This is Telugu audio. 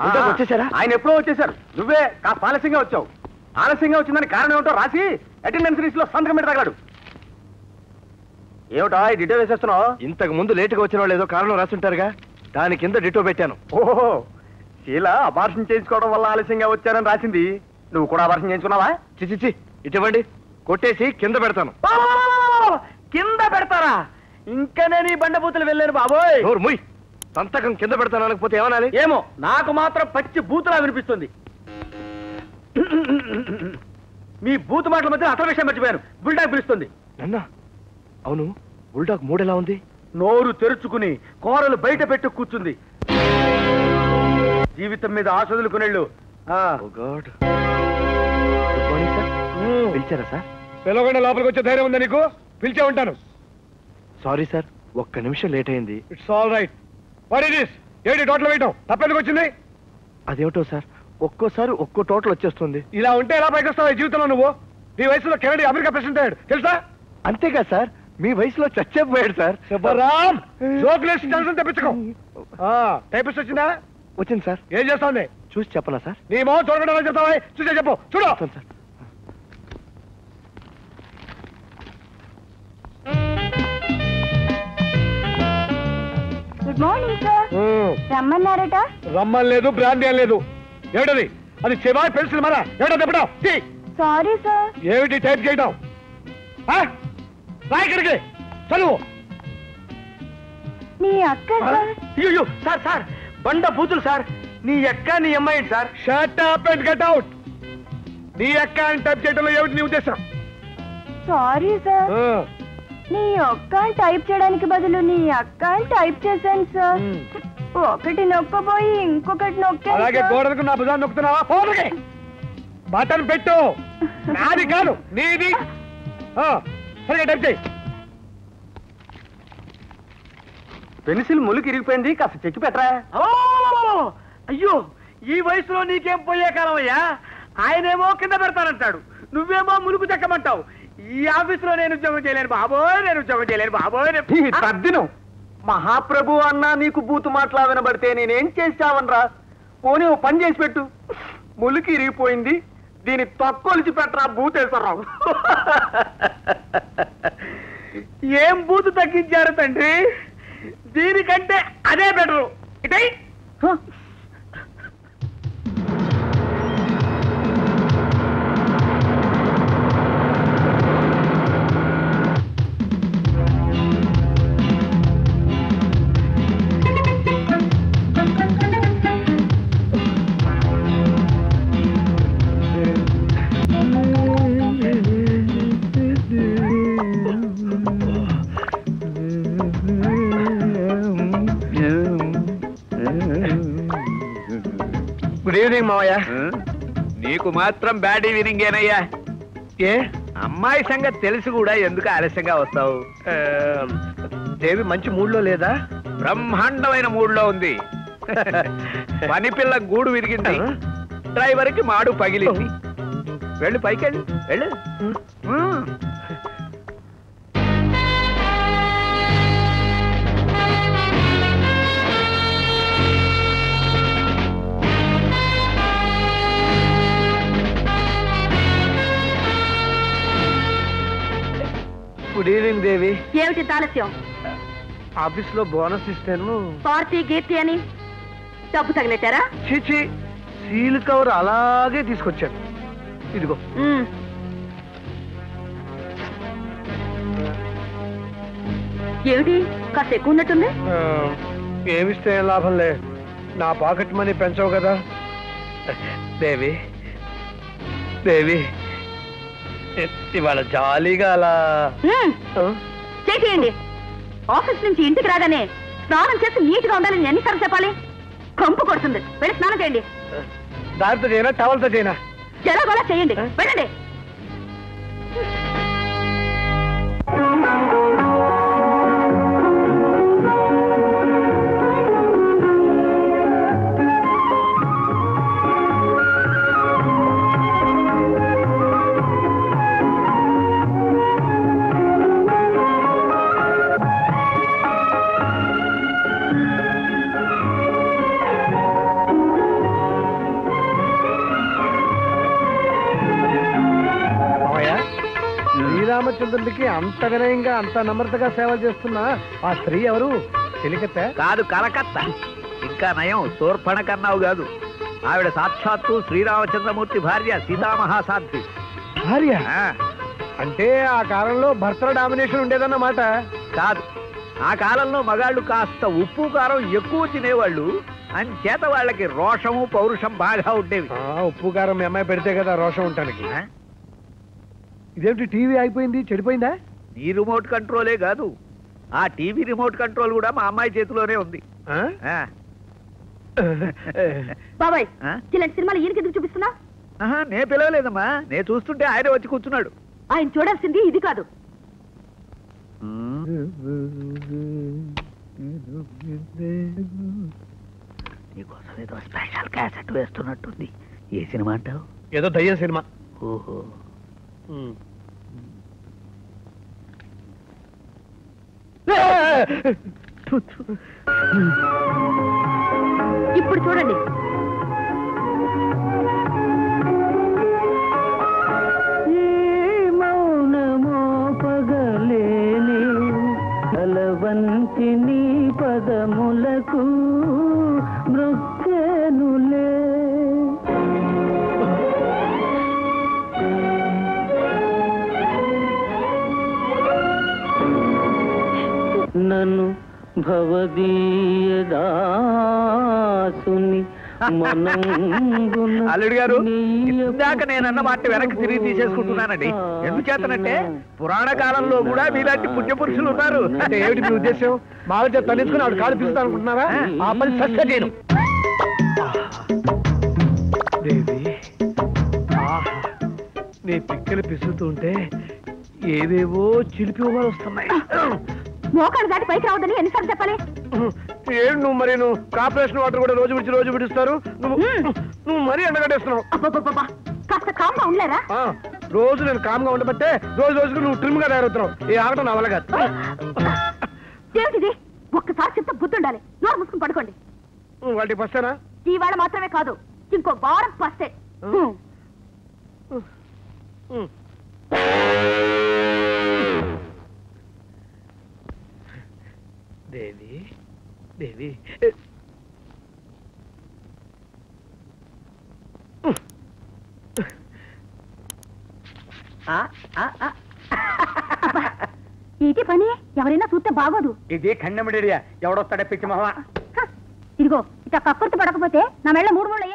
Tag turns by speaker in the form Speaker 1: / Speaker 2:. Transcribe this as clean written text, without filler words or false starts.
Speaker 1: వచ్చేసారా? ఆయన ఎప్పుడో వచ్చేసారు. నువ్వే కాస్త ఆలస్యంగా వచ్చావు. ఆలస్యంగా వచ్చిందని కారణం ఏమిటో రాసి అటెండెన్స్ లిస్ట్ లో సంతకం పెట్టగలడు. ఏమిటా డిటో వేసేస్తున్నావు? ఇంతకు ముందు లేటుగా వచ్చిన వాళ్ళు ఏదో కారణం రాసుంటారుగా, దాని కింద డిటో పెట్టాను. ఓహో, శీల అబార్షన్ చేయించుకోవడం వల్ల ఆలస్యంగా వచ్చారని రాసింది. నువ్వు కూడా అబార్షన్ చేయించుకున్నావా? చిచి, ఇటువంటి కొట్టేసి కింద పెడతాను. కింద పెడతారా? ఇంకా నేను ఈ బండబూతులు వెళ్ళాను బాబోయ్. ముయ్, సంతకం కింద పెడతాను అనకపోతే ఏమనాలి? ఏమో, నాకు మాత్రం పచ్చి బూతులా వినిపిస్తుంది. మీ బూతు మాటల మధ్య అసలు విషయం మర్చిపోయాను. బుల్డాగ్ పిలుస్తుంది. అన్నా, అవును, బుల్డాగ్ మూడెలా ఉంది? నోరు తెరుచుకుని కూరలు బయట పెట్టు కూర్చుంది. జీవితం మీద ఆశలు కొనేళ్ళు. పిలిచారా సార్? పిలవకుండా లోపలికి వచ్చే ధైర్యం ఉందా నీకు? పిలిచే ఉంటాను. సారీ సార్, ఒక్క నిమిషం లేట్ అయింది. It's all right. What is this? ఏంటి టోటల్ వేయటం? తప్పెందుకు వచ్చింది? అదేమిటో సార్, ఒక్కోసారి ఒక్కో టోటల్ వచ్చేస్తుంది. ఇలా ఉంటే ఎలా పైకి వస్తావు జీవితంలో? నువ్వు నీ వయసులో కెనడీ అమెరికా ప్రెసిడెంట్ అయ్యాడు తెలుసా? అంతేగా సార్, మీ వయసులో చచ్చేపోయాడు సార్. శుభరామ్, జోక్లేసి టెన్షన్ తెప్పించుకో. టైపిస్ట్ వచ్చిందా? వచ్చింది సార్. ఏం చేస్తాంది? చూసి చెప్పనా సార్? నీ మొహం చూడకుండా చెప్తావా? చూసే చెప్పు. చూడు సార్.
Speaker 2: Good morning sir. రమ్మన్నారట?
Speaker 1: రమ్మలేదు, బ్రాండ్ ఏం లేదు. ఏమిటది? అది చెవాయి పెన్సిల్ మరా? ఏమిటో చెప్పడం?
Speaker 2: Sorry sir.
Speaker 1: ఏమిటి టైప్ చేయడం? రాయక్కడికి చదువు.
Speaker 2: నీ అక్క సార్.
Speaker 1: అయ్యో సార్, సార్ బండ బూతులు సార్. నీ అక్క నీ అమ్మాయి sir. Shut up and get out. నీ అక్క అని టైప్ చేయడంలో ఏమిటి నీ ఉద్దేశం?
Speaker 2: సారీ సార్, నీ అక్క అని టైప్ చేయడానికి బదులు నీ అక్క అని టైప్ చేశాను సార్. ఒకటి నొక్కబోయి ఇంకొకటి నొక్కా.
Speaker 1: అలాగే గోడకు నా భుజాన్ని నొక్కుతున్నావా? పోదుకే బటన్ పెట్టు. నాది కాదు, నీది. సరిగా టైప్ చేయి. పెన్సిల్ ములుకు ఇరిగిపోయింది, కాస్త చెక్కి పెట్టరా. అయ్యో, ఈ వయసులో నీకేం పోయే కాలం అయ్యా. ఆయనేమో కింద పెడతానంటాడు, నువ్వేమో ములుకు చెక్కమంటావు. ఈ ఆఫీసులో నేను ఉద్యోగం చేయలేను బాబోయ్, నేను ఉద్యోగం చేయలేను బాబోయ్. తద్దిను మహాప్రభు అన్నా నీకు బూతు మాటలా వినబడితే నేనేం చేసావనరా? పోనీ ఓ పని చేసి పెట్టు. ములికి ఇరిగిపోయింది, దీని తొక్కొలిచి పెట్టరా బూతేశ్వరరావు. ఏం బూతు తగ్గించారు తండ్రి? దీనికంటే అదే బెటరు. ఇటై గుడ్ ఈవినింగ్ మావయ్య.
Speaker 3: నీకు మాత్రం బ్యాడ్ ఈవినింగ్ ఏనయ్యా?
Speaker 1: ఏ
Speaker 3: అమ్మాయి సంగతి తెలిసి కూడా ఎందుకు ఆలస్యంగా వస్తావు?
Speaker 1: దేవి మంచి మూడ్లో లేదా?
Speaker 3: బ్రహ్మాండమైన మూడ్లో ఉంది. పని పిల్ల గూడు విరిగింది, డ్రైవర్కి మాడు పగిలింది. వెళ్ళు పైకెళ్ళు, వెళ్ళు.
Speaker 1: గుడ్ ఈవినింగ్ దేవి.
Speaker 2: ఏమిటి తాలస్యం?
Speaker 1: ఆఫీస్ లో బోనస్ ఇస్తాను.
Speaker 2: పార్టీ గీర్తి అని డబ్బు తగిలెట్టారా?
Speaker 1: చీచి, సీల్ కవర్ అలాగే తీసుకొచ్చాను. ఇదిగో.
Speaker 2: ఏమిటి కాస్త ఎక్కువ ఉన్నట్టుంది?
Speaker 1: ఏమిస్తే ఏం లాభంలే, నా పాకెట్ మనీ పెంచవు కదా. దేవి దేవి, ఇవాళ జాలీగా అలా
Speaker 2: చేసేయండి. ఆఫీస్ నుంచి ఇంటికి రాగానే స్నానం చేసి నీట్ గా ఉండాలని ఎన్నిసార్లు చెప్పాలి? కంపు కొడుతుంది, వెళ్ళి స్నానం చేయండి.
Speaker 1: దాంతో చేయనా, టవల్తో చేయనా?
Speaker 2: జరగోలా చేయండి, వెళ్ళండి.
Speaker 1: శ్రీరామచంద్రుడికి అంత వినయంగా అంత నమ్రతగా సేవ చేస్తున్న ఆ స్త్రీ ఎవరు? చెలికత్త
Speaker 3: కాదు, కలకత్త. ఇంకా నయం, శూర్పణఖన్నావు కాదు. ఆవిడ సాక్షాత్తు శ్రీరామచంద్రమూర్తి భార్య సీతామహాసాధ్వి.
Speaker 1: భార్య? అంటే ఆ కాలంలో భర్తల డామినేషన్ ఉండేదన్నమాట.
Speaker 3: కాదు, ఆ కాలంలో మగాళ్ళు కాస్త ఉప్పు కారం ఎక్కువ తినేవాళ్ళు. అంచేత వాళ్ళకి రోషము పౌరుషం బాగా ఉండేవి.
Speaker 1: ఉప్పు కారం మీ అమ్మాయి పెడితే కదా రోషం ఉంటానికి. ఇదేమిటి టీవీ అయిపోయింది, చెడిపోయిందా?
Speaker 3: నీ రిమోట్ కంట్రోలే కాదు, ఆ టీవీ రిమోట్ కంట్రోల్ కూడా మా అమ్మాయి చేతిలోనే ఉంది.
Speaker 2: బాబాయ్, ఇలాంటి సినిమాలు ఈయనకి ఎందుకు చూపిస్తున్నా?
Speaker 3: నే పిలవలేదమ్మా, నేను చూస్తుంటే ఆయన వచ్చి కూర్చున్నాడు.
Speaker 2: ఆయన చూడాల్సింది ఇది కాదు.
Speaker 3: నీకోసం ఏదో స్పెషల్ క్యాసెట్ వేస్తున్నట్టుంది. ఏ సినిమా అంటావు?
Speaker 1: ఏదో దయ్యం సినిమా.
Speaker 3: ఓహో.
Speaker 2: ఇప్పుడు చూడండి.
Speaker 4: మౌనమో పగలేని అలవంటి నీ పదములకు మృత్యనులే. నన్ను భవదీయదాసుని
Speaker 3: అల్లుడు గారు, ఇందాక నేనన్న మాట వెనక్కి తిరిగి తీసేసుకుంటున్నానండి. ఎందుచేతనంటే పురాణ కాలంలో కూడా మీలాంటి పుణ్యపురుషులు ఉన్నారు.
Speaker 1: అంటే ఏమిటి మీ ఉద్దేశం? మావిడ తల్లించుకుని ఆవిడ కాలు పిలుస్తా అనుకుంటున్నారా? ఆ పని సత్య నేను. దేవి, నీ పిక్కలు పిసుతుంటే ఏవేవో చిలిపి ఉమ్మలు వస్తున్నాయి.
Speaker 2: మోకాలు దాటి పైకి రావద్దని ఎన్నిసార్లు చెప్పాలి?
Speaker 1: ఏడు నువ్వు మరి నువ్వు కార్పొరేషన్ వాటర్ కూడా రోజు విడిచి రోజు విడుస్తారు. నువ్వు మరీ ఎండగట్టేస్తున్నావు.
Speaker 2: కాస్త కామ్గా ఉండలేరా?
Speaker 1: రోజు నేను కామ్గా ఉండబట్టే రోజు రోజుకు నువ్వు ట్రిమ్ గా తయారవుతున్నావు. ఏ ఆగటం నా వల్ల కాదు.
Speaker 2: ఏమిటిది? ఒక్కసారి చెప్తే బుద్ధి ఉండాలి. నోరు మూసుకుని పడుకోండి.
Speaker 1: వాటికి పస్తేనా?
Speaker 2: ఈవేళ మాత్రమే కాదు, ఇంకో వారం పస్తే.
Speaker 1: దేవి, దేవి,
Speaker 2: ఇది పని ఎవరైనా చూస్తే బాగోదు.
Speaker 3: ఇది ఖండమిడేరియా, ఎవడొస్తాడే పిచ్చి మహా.
Speaker 2: ఇదిగో ఇట్లా కక్కుర్తి పడకపోతే నా మెళ్ళ 3 ముళ్ళు